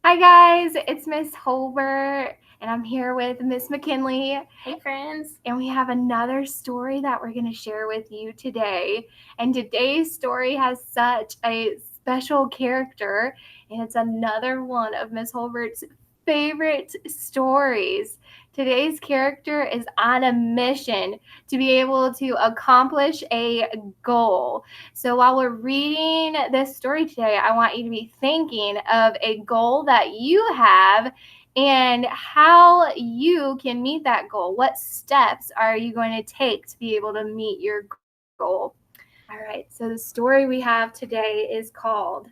Hi guys, it's Miss Holbert and I'm here with Miss McKinley. Hey friends. And we have another story that we're going to share with you today. And today's story has such a special character, and it's another one of Miss Holbert's favorite stories. Today's character is on a mission to be able to accomplish a goal. So while we're reading this story today, I want you to be thinking of a goal that you have and how you can meet that goal. What steps are you going to take to be able to meet your goal? All right, so the story we have today is called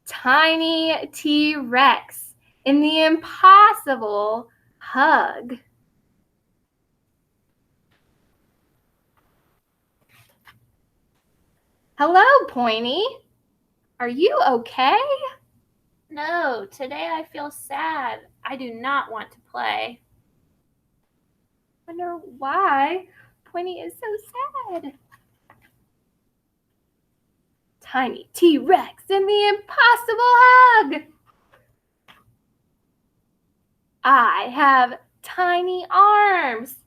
Tiny T-Rex and the Impossible Hug. Hello, Pointy. Are you okay? No, today I feel sad. I do not want to play. I wonder why Pointy is so sad. Tiny T-Rex and the Impossible Hug. I have tiny arms.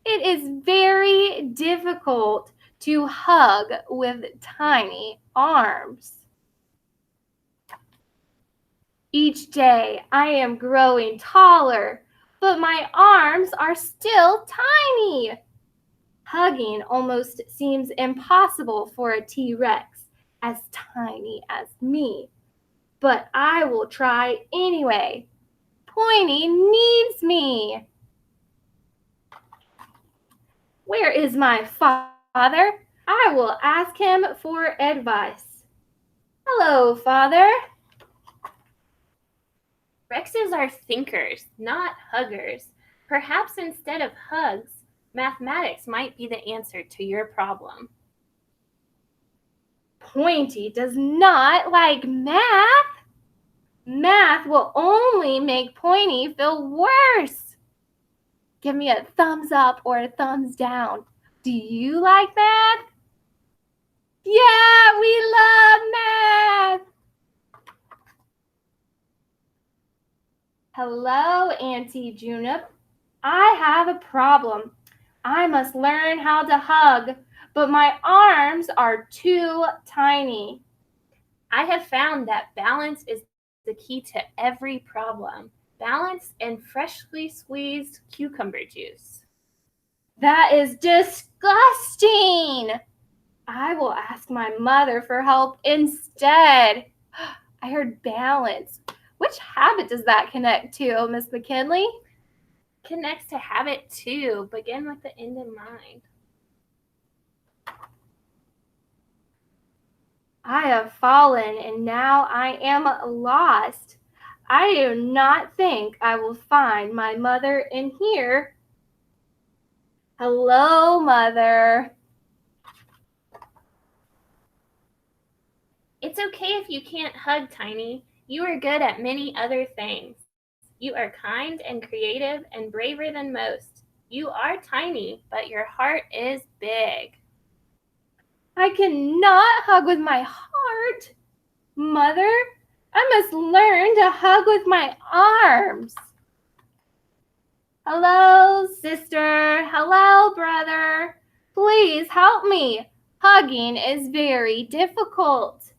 It is very difficult to hug with tiny arms. Each day I am growing taller, but my arms are still tiny. Hugging almost seems impossible for a T-Rex as tiny as me, but I will try anyway. Pointy needs me. Where is my father? I will ask him for advice. Hello, Father. Rexes are thinkers, not huggers. Perhaps instead of hugs, mathematics might be the answer to your problem. Pointy does not like math. Math will only make Pointy feel worse. Give me a thumbs up or a thumbs down. Do you like math? Yeah, we love math. Hello, Auntie Junip. I have a problem. I must learn how to hug, but my arms are too tiny. I have found that balance is the key to every problem. Balance and freshly squeezed cucumber juice. That is disgusting. I will ask my mother for help instead. I heard balance. Which habit does that connect to, Miss McKinley? Connects to habit too. Begin with the end in mind. I have fallen and now I am lost. I do not think I will find my mother in here. Hello, Mother. It's okay if you can't hug, Tiny. You are good at many other things. You are kind and creative and braver than most. You are tiny, but your heart is big. I cannot hug with my heart. Mother, I must learn to hug with my arms. Hello, sister. Hello, brother. Please help me. Hugging is very difficult.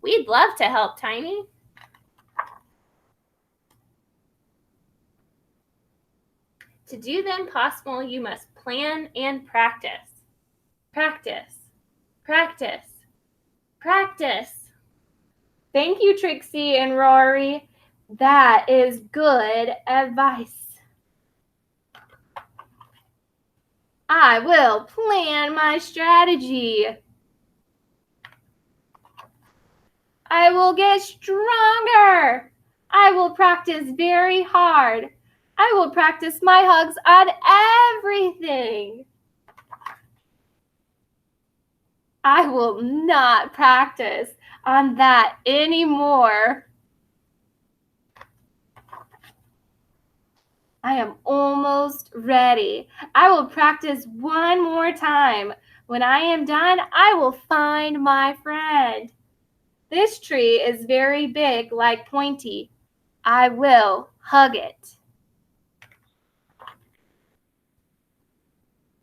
We'd love to help, Tiny. To do the impossible, you must plan and practice. Practice. Practice. Practice. Thank you, Trixie and Rory. That is good advice. I will plan my strategy. I will get stronger. I will practice very hard. I will practice my hugs on everything. I will not practice on that anymore. I am almost ready. I will practice one more time. When I am done, I will find my friend. This tree is very big like Pointy, I will hug it.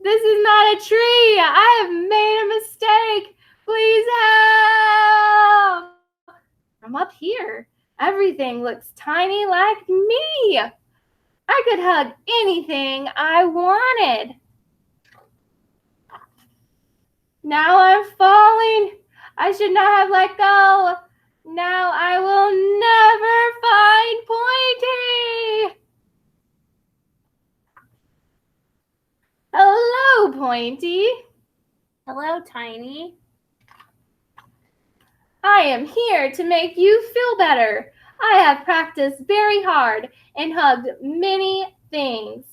This is not a tree. I have made a mistake. Please help. From up here, everything looks tiny like me. I could hug anything I wanted. Now I'm falling. I should not have let go. Now I will never find Pointy. Hello, Pointy. Hello, Tiny. I am here to make you feel better. I have practiced very hard and hugged many things.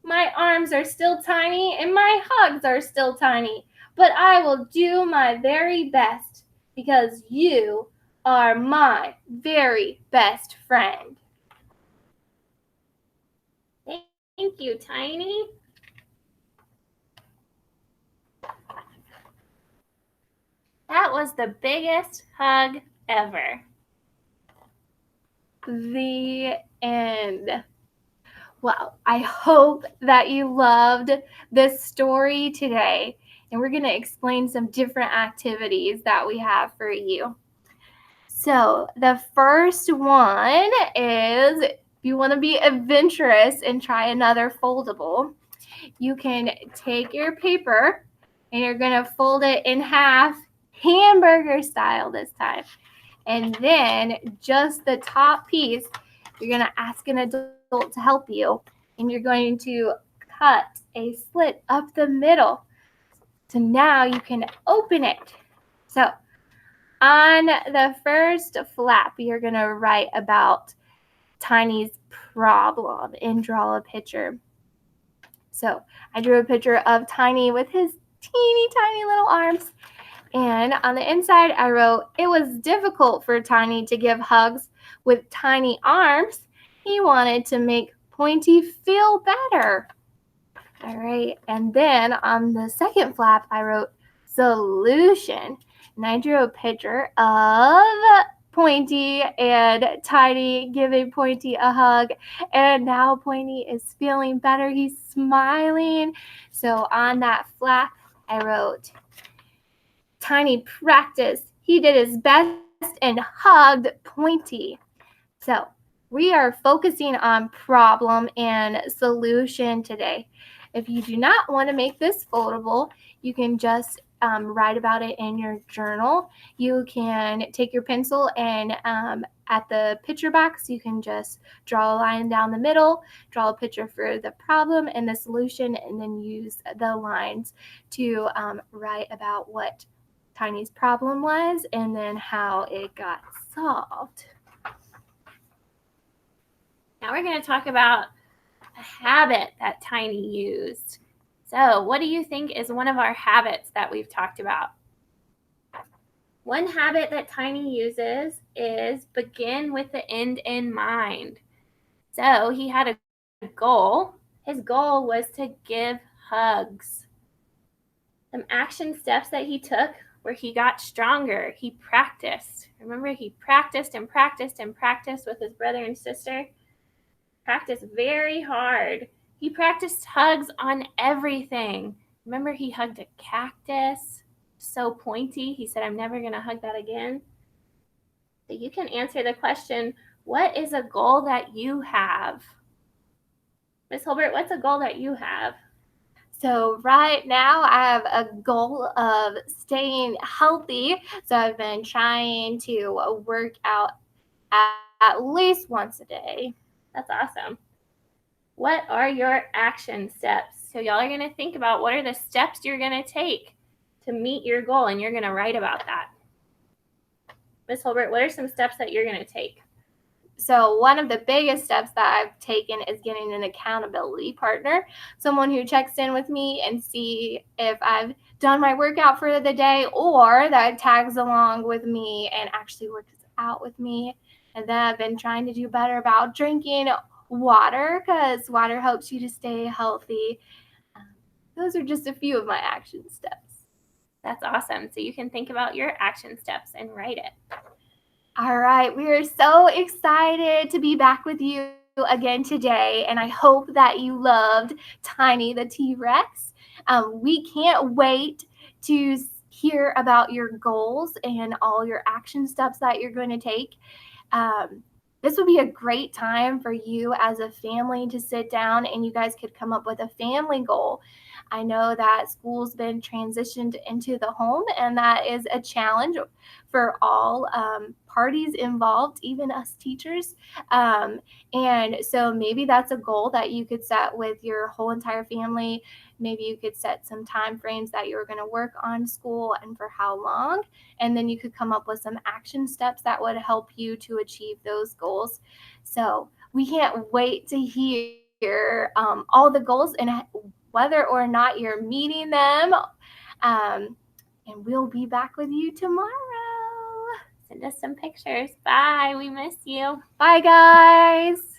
My arms are still tiny and my hugs are still tiny, but I will do my very best because you are my very best friend. Thank you, Tiny. That was the biggest hug ever. The end. Well, I hope that you loved this story today, and we're going to explain some different activities that we have for you. So, the first one is if you want to be adventurous and try another foldable, you can take your paper and you're going to fold it in half, hamburger style this time. And then just the top piece, you're going to ask an adult to help you, and you're going to cut a slit up the middle. So now you can open it. So on the first flap, you're going to write about Tiny's problem and draw a picture. So I drew a picture of Tiny with his teeny tiny little arms. And on the inside, I wrote, it was difficult for Tiny to give hugs with tiny arms. He wanted to make Pointy feel better. All right. And then on the second flap, I wrote solution. And I drew a picture of Pointy and Tiny giving Pointy a hug. And now Pointy is feeling better. He's smiling. So on that flap, I wrote, Tiny practiced. He did his best and hugged Pointy. So we are focusing on problem and solution today. If you do not want to make this foldable, you can just write about it in your journal. You can take your pencil and at the picture box, you can just draw a line down the middle, draw a picture for the problem and the solution, and then use the lines to write about what Tiny's problem was and then how it got solved. Now we're going to talk about a habit that Tiny used. So, what do you think is one of our habits that we've talked about? One habit that Tiny uses is begin with the end in mind. So, he had a goal. His goal was to give hugs. Some action steps that he took where he got stronger. He practiced. Remember, he practiced and practiced and practiced with his brother and sister. Practiced very hard. He practiced hugs on everything. Remember, he hugged a cactus, so pointy. He said, I'm never going to hug that again. So you can answer the question, what is a goal that you have? Miss Holbert, what's a goal that you have? So right now I have a goal of staying healthy. So I've been trying to work out at least once a day. That's awesome. What are your action steps? So y'all are going to think about what are the steps you're going to take to meet your goal, and you're going to write about that. Miss Holbert, what are some steps that you're going to take? So one of the biggest steps that I've taken is getting an accountability partner, someone who checks in with me and see if I've done my workout for the day or that tags along with me and actually works out with me. And then I've been trying to do better about drinking water because water helps you to stay healthy. Those are just a few of my action steps. That's awesome. So you can think about your action steps and write it. All right, we are so excited to be back with you again today, and I hope that you loved Tiny the T-Rex. We can't wait to hear about your goals and all your action steps that you're going to take. Um, this would be a great time for you as a family to sit down and you guys could come up with a family goal. I know that school's been transitioned into the home, and that is a challenge for all parties involved, even us teachers. Um, and so maybe that's a goal that you could set with your whole entire family. Maybe you could set some time frames that you're going to work on school and for how long, and then you could come up with some action steps that would help you to achieve those goals. So we can't wait to hear all the goals and whether or not you're meeting them. Um, and we'll be back with you tomorrow. Send us some pictures. Bye. We miss you. Bye, guys.